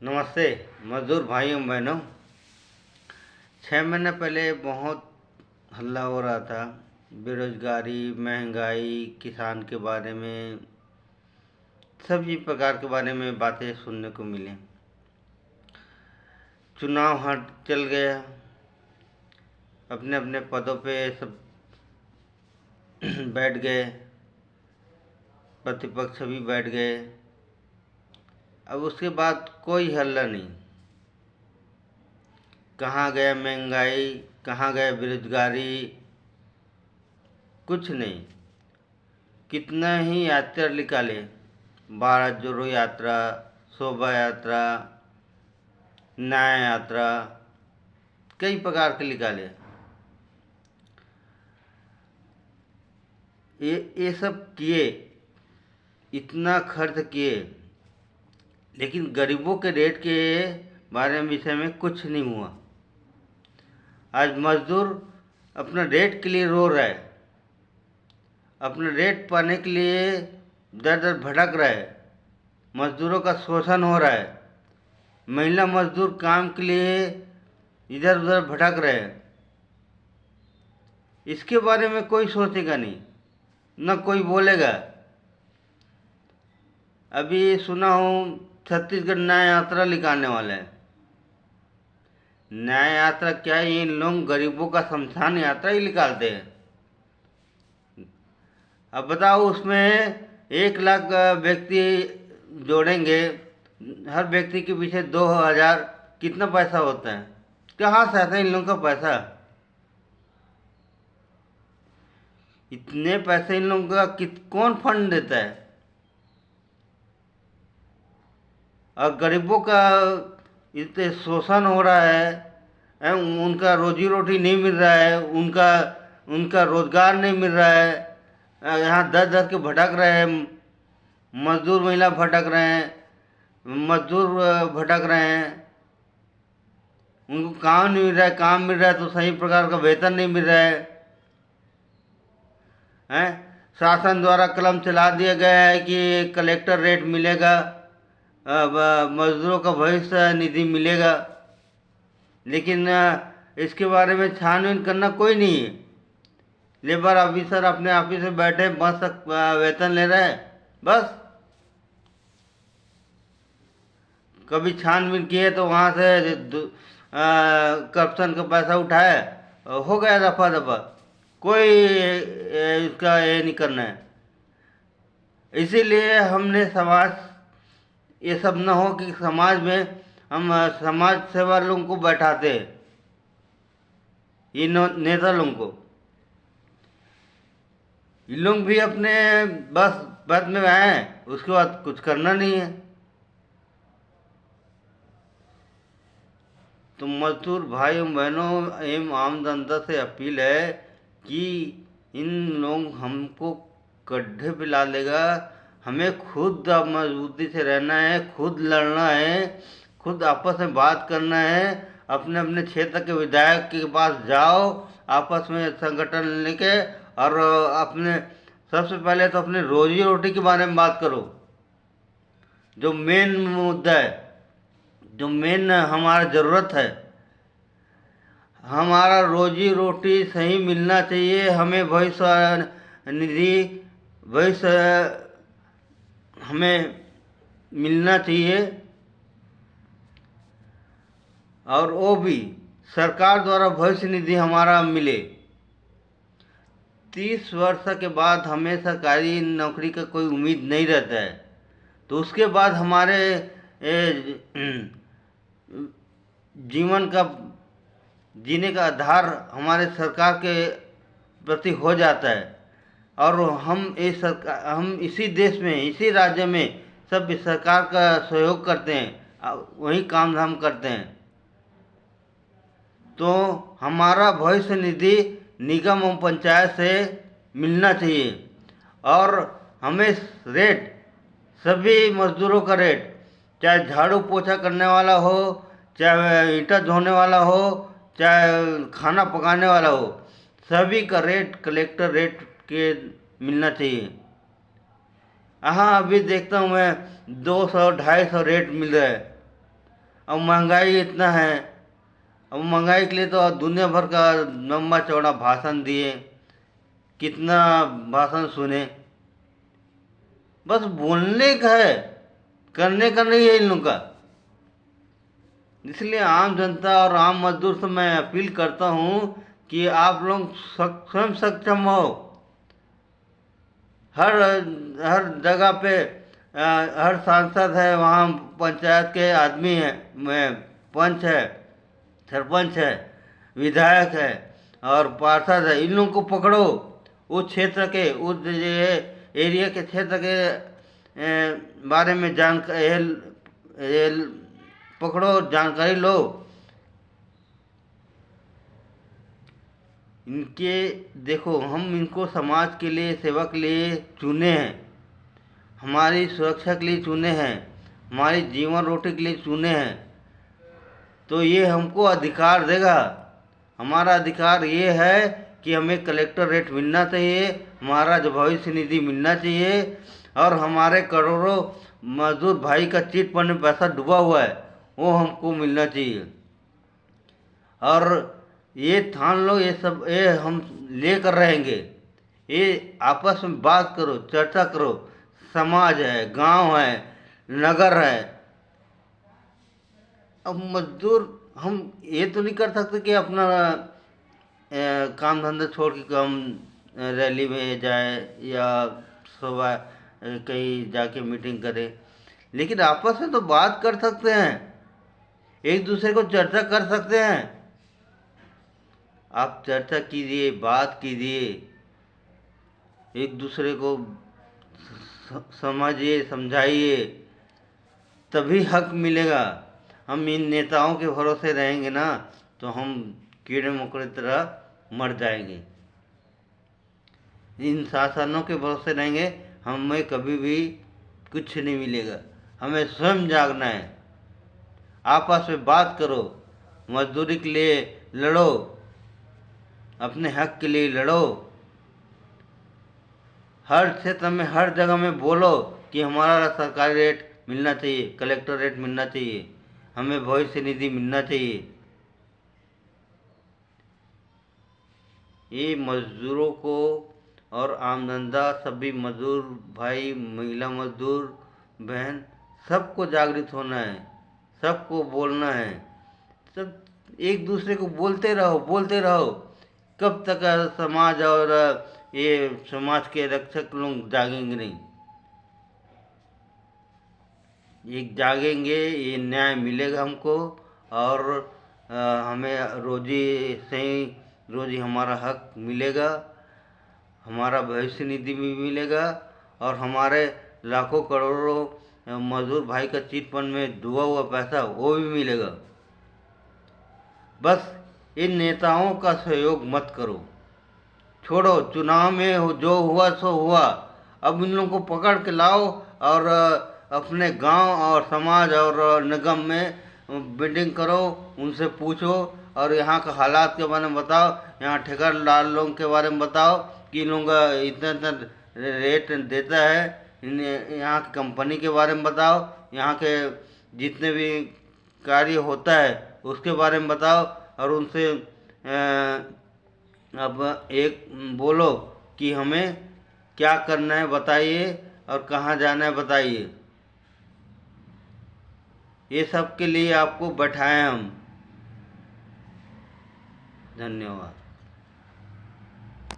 नमस्ते मजदूर भाइयों बहनों। 6 महीने पहले बहुत हल्ला हो रहा था, बेरोजगारी, महंगाई, किसान के बारे में, सभी प्रकार के बारे में बातें सुनने को मिली। चुनाव हट चल गया, अपने अपने पदों पे सब बैठ गए, प्रतिपक्ष भी बैठ गए। अब उसके बाद कोई हल्ला नहीं। कहाँ गया महंगाई, कहाँ गया बेरोजगारी, कुछ नहीं। कितना ही यात्रा निकाले, 12 जोड़ो यात्रा, शोभा यात्रा, न्याय यात्रा, कई प्रकार के निकाले। ये सब किए, इतना खर्च किए, लेकिन गरीबों के रेट के बारे में विषय में कुछ नहीं हुआ। आज मजदूर अपना रेट के लिए रो रहा है, अपना रेट पाने के लिए दर दर भटक रहा है। मजदूरों का शोषण हो रहा है। महिला मजदूर काम के लिए इधर उधर भटक रहे हैं। इसके बारे में कोई सोचेगा नहीं, न कोई बोलेगा। अभी सुना हूँ छत्तीसगढ़ न्याय यात्रा निकालने वाला है। न्याय यात्रा क्या है? इन लोग गरीबों का शमशान यात्रा ही निकालते हैं। अब बताओ, उसमें 1 लाख व्यक्ति जोड़ेंगे, हर व्यक्ति के पीछे 2,000, कितना पैसा होता है? कहाँ से आता है इन लोगों का पैसा? इतने पैसे इन लोगों का कौन फंड देता है? और गरीबों का इतने शोषण हो रहा है, उनका रोजी रोटी नहीं मिल रहा है, उनका रोजगार नहीं मिल रहा है। यहाँ दर दर के भटक रहे हैं, मजदूर महिला भटक रहे हैं, मजदूर भटक रहे हैं। उनको काम नहीं मिल रहा है, काम मिल रहा है तो सही प्रकार का वेतन नहीं मिल रहा है। शासन द्वारा कलम चला दिया गया है कि कलेक्टर रेट मिलेगा, मजदूरों का भविष्य निधि मिलेगा, लेकिन इसके बारे में छानबीन करना कोई नहीं है। लेबर ऑफिसर अपने ऑफिस में बैठे बस वेतन ले रहे हैं, बस। कभी छानबीन किए तो वहाँ से करप्शन का पैसा उठाए, हो गया दफा दफा। कोई इसका ये नहीं करना है। इसीलिए हमने समाज, ये सब न हो कि समाज में हम समाज सेवा लोगों को बैठाते हैं, ये नेता लोगों को। ये लोग भी अपने बस पद में आए, उसके बाद कुछ करना नहीं है। तो मजदूर भाइयों बहनों एवं आम जनता से अपील है कि इन लोग हमको गड्ढे पे ला देगा। हमें खुद मजबूती से रहना है, खुद लड़ना है, खुद आपस में बात करना है। अपने अपने क्षेत्र के विधायक के पास जाओ, आपस में संगठन लेके, और अपने सबसे पहले तो अपने रोजी रोटी के बारे में बात करो। जो मेन मुद्दा है, जो मेन हमारा ज़रूरत है, हमारा रोजी रोटी सही मिलना चाहिए। हमें भविष्य निधि, भविष्य हमें मिलना चाहिए, और वो भी सरकार द्वारा भविष्य निधि हमारा मिले। 30 वर्ष के बाद हमें सरकारी नौकरी का कोई उम्मीद नहीं रहता है, तो उसके बाद हमारे जीवन का जीने का आधार हमारे सरकार के प्रति हो जाता है। और हम इसी देश में, इसी राज्य में सब सरकार का सहयोग करते हैं, वही काम धाम करते हैं। तो हमारा भविष्य निधि निगम एवं पंचायत से मिलना चाहिए, और हमें रेट, सभी मजदूरों का रेट, चाहे झाड़ू पोछा करने वाला हो, चाहे ईंटा धोने वाला हो, चाहे खाना पकाने वाला हो, सभी का रेट कलेक्टर रेट के मिलना चाहिए। हाँ, अभी देखता हूँ मैं 200-250 रेट मिल रहा है। अब महंगाई इतना है, अब महंगाई के लिए तो दुनिया भर का लंबा चौड़ा भाषण दिए, कितना भाषण सुने, बस बोलने का है, करने का नहीं है इन लोग का। इसलिए आम जनता और आम मजदूर से मैं अपील करता हूँ कि आप लोग स्वयं सक्षम हो। हर हर जगह पे हर सांसद है, वहाँ पंचायत के आदमी है, पंच है, सरपंच है, विधायक है और पार्षद है। इन लोगों को पकड़ो, उस क्षेत्र के, उस एरिया के क्षेत्र के बारे में पकड़ो, जानकारी लो। इनके देखो, हम इनको समाज के लिए, सेवा के लिए चुने हैं, हमारी सुरक्षा के लिए चुने हैं, हमारी जीवन रोटी के लिए चुने हैं, तो ये हमको अधिकार देगा। हमारा अधिकार ये है कि हमें कलेक्टर रेट मिलना चाहिए, हमारा जो भविष्य निधि मिलना चाहिए, और हमारे करोड़ों मजदूर भाई का चिट फंड में पैसा डूबा हुआ है वो हमको मिलना चाहिए। और ये ठान लो, ये हम लेकर रहेंगे। ये आपस में बात करो, चर्चा करो, समाज है, गांव है, नगर है। अब मजदूर हम ये तो नहीं कर सकते कि अपना काम धंधा छोड़ के हम रैली में जाए या सुबह कहीं जाके मीटिंग करें, लेकिन आपस में तो बात कर सकते हैं, एक दूसरे को चर्चा कर सकते हैं। आप चर्चा कीजिए, बात कीजिए, एक दूसरे को समझिए, समझाइए, तभी हक मिलेगा। हम इन नेताओं के भरोसे रहेंगे ना तो हम कीड़े मकोड़े तरह मर जाएंगे। इन शासनों के भरोसे रहेंगे, हमें कभी भी कुछ नहीं मिलेगा। हमें स्वयं जागना है, आपस में बात करो, मजदूरी के लिए लड़ो, अपने हक के लिए लड़ो, हर क्षेत्र में, हर जगह में बोलो कि हमारा सरकारी रेट मिलना चाहिए, कलेक्टर रेट मिलना चाहिए, हमें भविष्य निधि मिलना चाहिए। ये मजदूरों को और आम धंधा सभी मजदूर भाई, महिला मजदूर बहन, सबको जागृत होना है, सबको बोलना है। सब एक दूसरे को बोलते रहो, बोलते रहो। कब तक समाज और ये समाज के रक्षक लोग जागेंगे नहीं? एक जागेंगे, ये न्याय मिलेगा हमको, और हमें रोजी सही रोजी हमारा हक मिलेगा, हमारा भविष्य निधि भी मिलेगा, और हमारे लाखों करोड़ों मजदूर भाई का चिट फंड में डूबा हुआ पैसा वो भी मिलेगा। बस इन नेताओं का सहयोग मत करो, छोड़ो। चुनाव में जो हुआ सो हुआ, अब इन लोगों को पकड़ के लाओ और अपने गांव और समाज और निगम में मीटिंग करो, उनसे पूछो और यहाँ के हालात के बारे में बताओ, यहाँ ठेकेदार लोगों के बारे में बताओ कि लोग इतना इतना रेट देता है, यहाँ की कंपनी के बारे में बताओ, यहाँ के जितने भी कार्य होता है उसके बारे में बताओ, और उनसे अब एक बोलो कि हमें क्या करना है बताइए और कहाँ जाना है बताइए। ये सब के लिए आपको बैठाए हम। धन्यवाद।